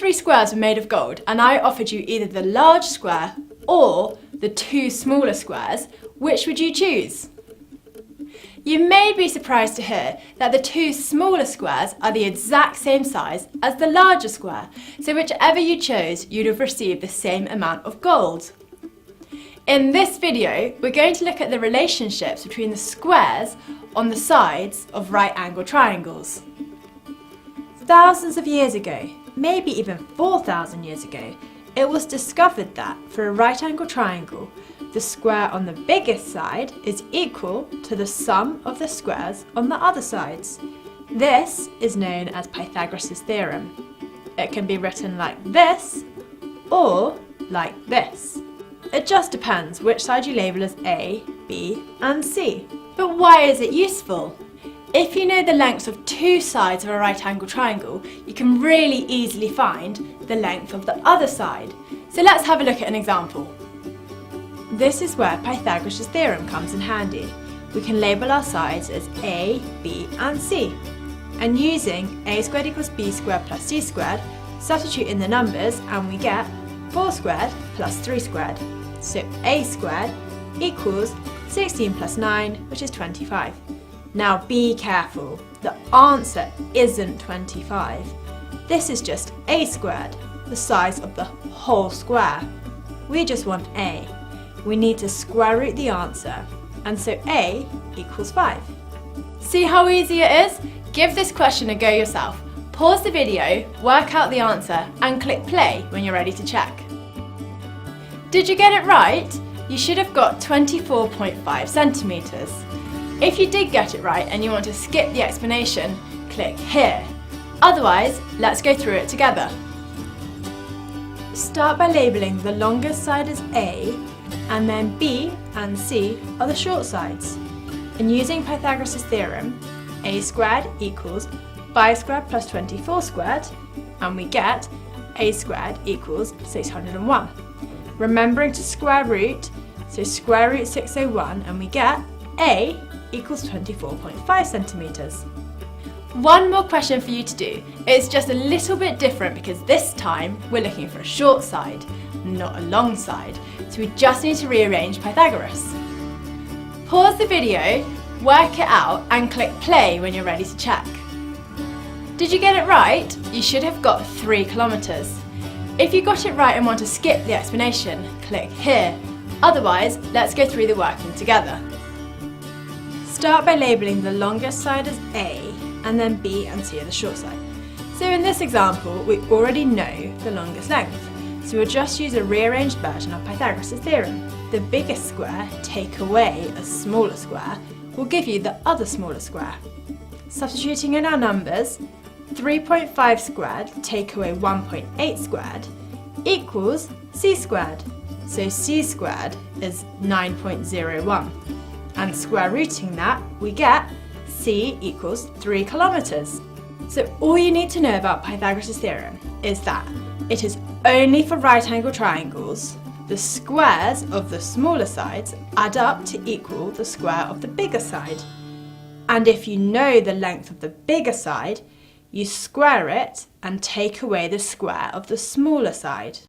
three squares were made of gold and I offered you either the large square or the two smaller squares, which would you choose? You may be surprised to hear that the two smaller squares are the exact same size as the larger square, so whichever you chose, you'd have received the same amount of gold. In this video, we're going to look at the relationships between the squares on the sides of right-angled triangles. Thousands of years ago, maybe even 4,000 years ago, it was discovered that for a right-angled triangle, the square on the biggest side is equal to the sum of the squares on the other sides. This is known as Pythagoras Theorem. It can be written like this or like this. It just depends which side you label as A, B and C. But why is it useful? If you know the lengths of two sides of a right-angled triangle, you can really easily find the length of the other side. So let's have a look at an example. This is where Pythagoras Theorem comes in handy. We can label our sides as A, B and C. And using a squared equals b squared plus c squared, substitute in the numbers and we get 4 squared plus 3 squared. So a squared equals 16 plus 9, which is 25. Now be careful, the answer isn't 25. This is just a squared, the size of the whole square. We just want a. We need to square root the answer, and so a equals 5. See how easy it is? Give this question a go yourself. Pause the video, work out the answer, and click play when you're ready to check. Did you get it right? You should have got 24.5 centimetres. If you did get it right and you want to skip the explanation, click here. Otherwise, let's go through it together. Start by labelling the longest side as A, and then B and C are the short sides. And using Pythagoras' theorem, a squared equals 5 squared plus 24 squared, and we get a squared equals 601. Remembering to square root, so square root 601 and we get a equals 24.5 centimetres. One more question for you to do. It's just a little bit different because this time we're looking for a short side, not a long side. So we just need to rearrange Pythagoras. Pause the video, work it out and click play when you're ready to check. Did you get it right? You should have got 3 kilometres. If you got it right and want to skip the explanation, click here. Otherwise, let's go through the working together. Start by labelling the longest side as A, and then B and C are the short side. So in this example, we already know the longest length, so we'll just use a rearranged version of Pythagoras' theorem. The biggest square take away a smaller square will give you the other smaller square. Substituting in our numbers, 3.5 squared take away 1.8 squared equals c squared. So c squared is 9.01. And square rooting that, we get c equals 3 kilometres. So all you need to know about Pythagoras' theorem is that it is only for right-angled triangles. The squares of the smaller sides add up to equal the square of the bigger side. And if you know the length of the bigger side, you square it and take away the square of the smaller side.